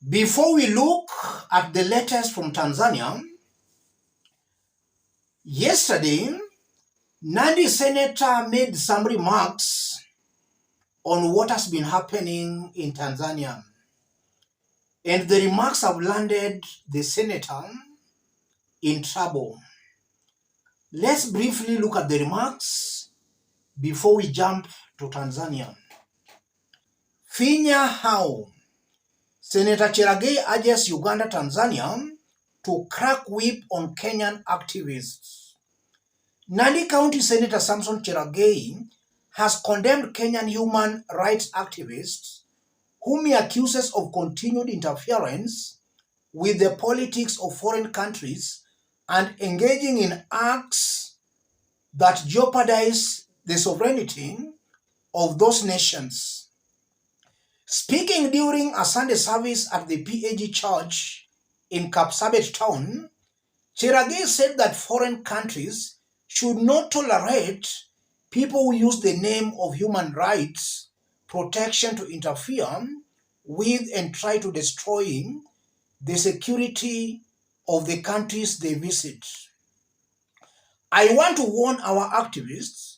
Before we look at the latest from Tanzania, yesterday, Nandi Senator made some remarks on what has been happening in Tanzania. And the remarks have landed the senator in trouble. Let's briefly look at the remarks before we jump to Tanzania. Finya how Senator Cherargei urges Uganda, Tanzania to crack whip on Kenyan activists. Nandi County Senator Samson Cherargei has condemned Kenyan human rights activists whom he accuses of continued interference with the politics of foreign countries and engaging in acts that jeopardize the sovereignty of those nations. Speaking during a Sunday service at the PAG Church in Kapsabet town, Cherargei said that foreign countries should not tolerate people who use the name of human rights protection to interfere with and try to destroy the security of the countries they visit. I want to warn our activists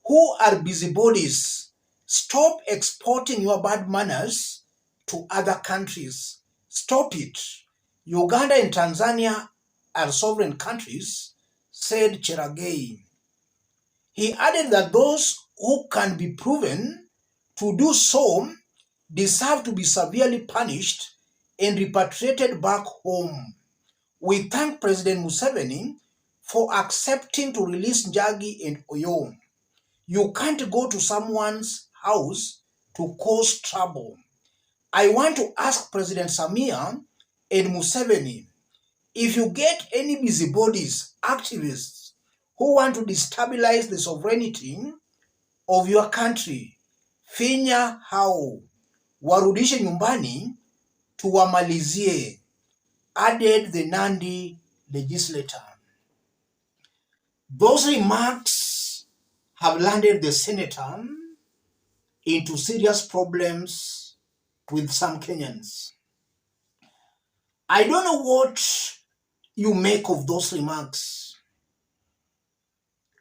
who are busybodies, stop exporting your bad manners to other countries. Stop it. Uganda and Tanzania are sovereign countries, said Cherargei. He added that those who can be proven to do so deserve to be severely punished and repatriated back home. We thank President Museveni for accepting to release Njagi and Oyo. You can't go to someone's house to cause trouble. I want to ask President SAMIA and Museveni, if you get any busybodies, activists, who want to destabilize the sovereignty of your country, finya hao, warudishe nyumbani, tuwamalizie, added the Nandi legislator. Those remarks have landed the senator into serious problems with some Kenyans. I don't know what you make of those remarks.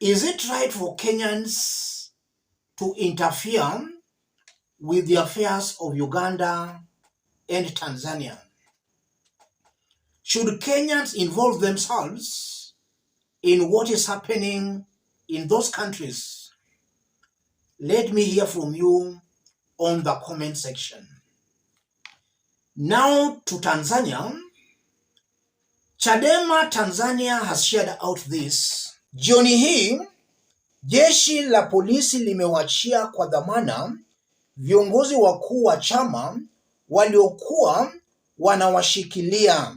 Is it right for Kenyans to interfere with the affairs of Uganda and Tanzania? Should Kenyans involve themselves in what is happening in those countries? Let me hear from you on the comment section. Now to Tanzania. Chadema Tanzania has shared out this. Jioni hii, jeshi la polisi limewachia kwa dhamana viongozi wakuu wa chama waliokuwa wanawashikilia.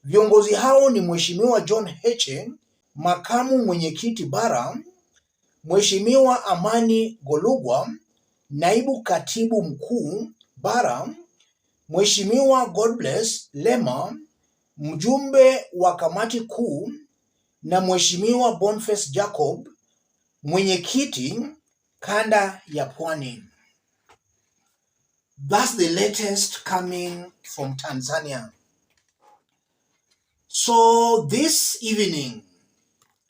Viongozi hao ni Mheshimiwa John Heche, makamu mwenyekiti bara, Mheshimiwa Amani Golugwa, naibu katibu mkuu bara, Mheshimiwa Godbless Lema, mjumbe wa kamati kuu, na Mheshimiwa Boniface Jacob, mwenyekiti kanda ya Pwani. That's the latest coming from Tanzania. So this evening,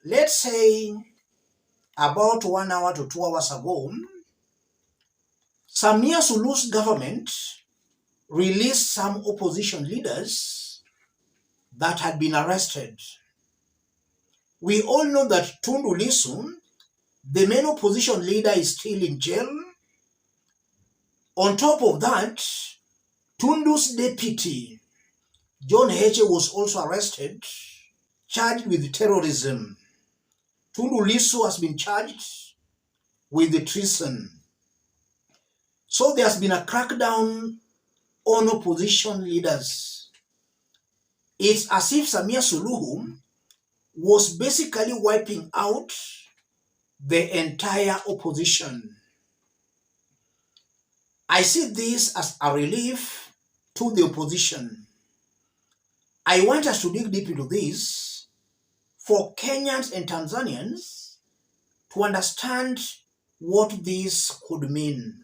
let's say about 1 hour to 2 hours ago, SAMIA SULUHU's government released some opposition leaders that had been arrested. We all know that Tundu Lissu, the main opposition leader, is still in jail. On top of that, Tundu's deputy, John Heche, was also arrested, charged with terrorism. Tundu Lissu has been charged with the treason. So there has been a crackdown on opposition leaders. It's as if SAMIA SULUHU was basically wiping out the entire opposition. I see this as a relief to the opposition. I want us to dig deep into this for Kenyans and Tanzanians to understand what this could mean.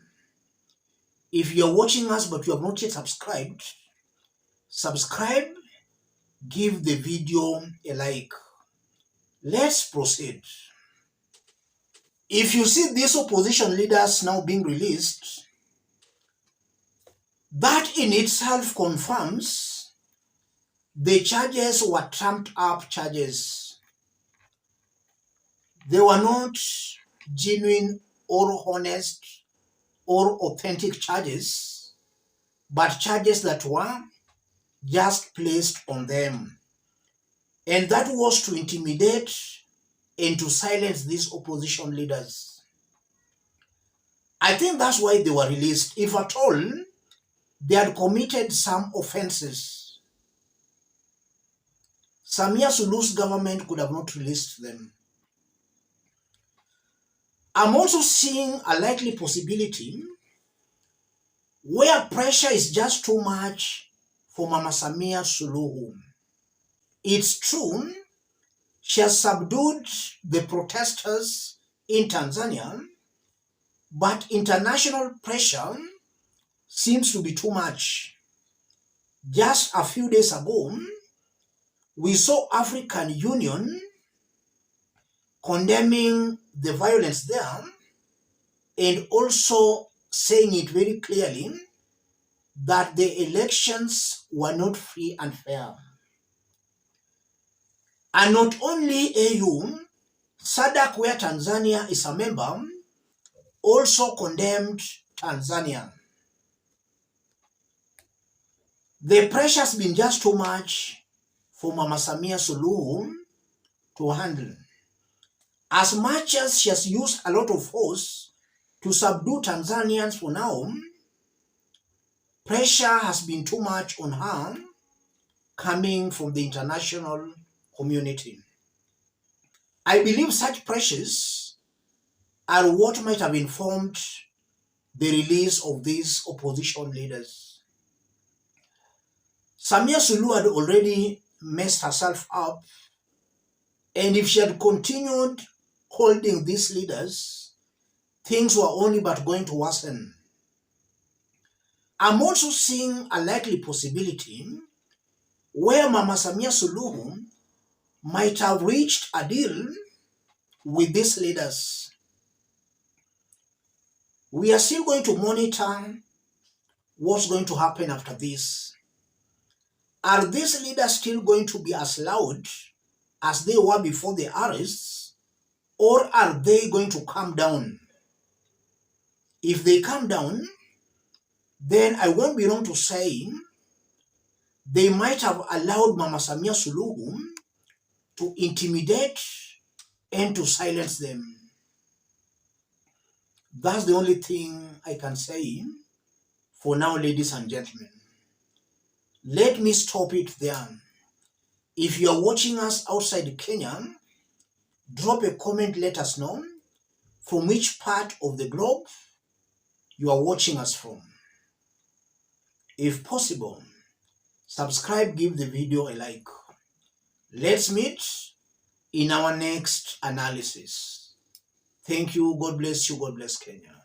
If you're watching us but you have not yet subscribed, subscribe, give the video a like. Let's proceed. If you see these opposition leaders now being released, that in itself confirms the charges were trumped up charges. They were not genuine or honest or authentic charges, but charges that were just placed on them. And that was to intimidate and to silence these opposition leaders. I think that's why they were released. If at all, they had committed some offenses, SAMIA SULUHU's government could have not released them. I'm also seeing a likely possibility where pressure is just too much for Mama SAMIA SULUHU. It's true, she has subdued the protesters in Tanzania, but international pressure seems to be too much. Just a few days ago, we saw African Union condemning the violence there and also saying it very clearly that the elections were not free and fair. And not only AU, SADC, where Tanzania is a member, also condemned Tanzania. The pressure has been just too much for Mama SAMIA SULUHU to handle. As much as she has used a lot of force to subdue Tanzanians for now, pressure has been too much on her coming from the international community. I believe such pressures are what might have informed the release of these opposition leaders. SAMIA SULUHU had already messed herself up, and if she had continued holding these leaders, things were only but going to worsen. I'm also seeing a likely possibility where Mama SAMIA SULUHU might have reached a deal with these leaders. We are still going to monitor what's going to happen after this. Are these leaders still going to be as loud as they were before the arrests, or are they going to calm down? If they calm down, then I won't be wrong to say they might have allowed Mama SAMIA SULUHU to intimidate and to silence them. That's the only thing I can say for now, ladies and gentlemen. Let me stop it there. If you are watching us outside Kenya, drop a comment, let us know from which part of the globe you are watching us from. If possible, subscribe, give the video a like. Let's meet in our next analysis. Thank you. God bless you. God bless Kenya.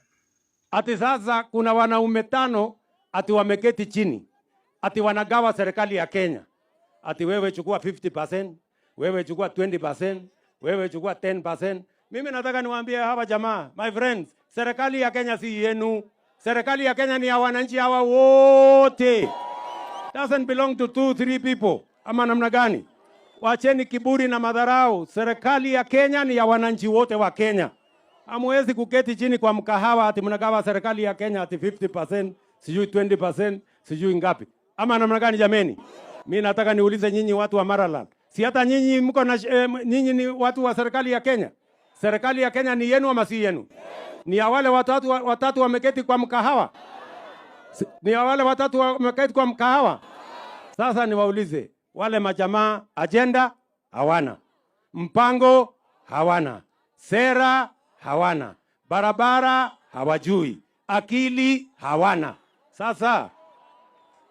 Ati sasa kuna wanaume tano ati wameketi chini ati wanagawa serikali ya Kenya. Ati wewe chukua 50%, wewe chukua 20%, wewe chukua 10%. Mimi nataka niwaambie hawa jamaa, my friends, serikali ya Kenya si yenu. Serikali ya Kenya ni ya wananchi hawa wote. Doesn't belong to 2-3 people. Ama namna gani? Wacheni kiburi na madharau. Serikali ya Kenya ni ya wananchi wote wa Kenya. Hamwezi kuketi chini kwa mkahawa ati mnagawa serikali ya Kenya ati 50%, sijui 20%, sijui ngapi. Ama namna gani jameni? Mimi nataka niulize nyinyi watu wa Maraland. Si hata nyinyi mko na nyinyi ni watu wa serikali ya Kenya? Serikali ya Kenya ni yenu ama si yenu? Ni ya wale watatu wameketi kwa mkahawa? Ni ya wale watatu wameketi kwa mkahawa? Sasa niwaulize, wale majamaa agenda hawana, mpango hawana, sera hawana, barabara hawajui, akili hawana. Sasa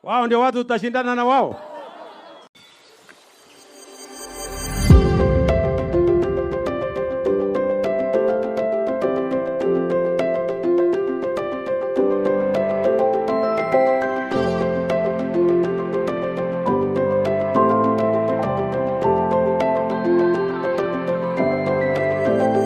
wao ndio watu tutashindana na wao?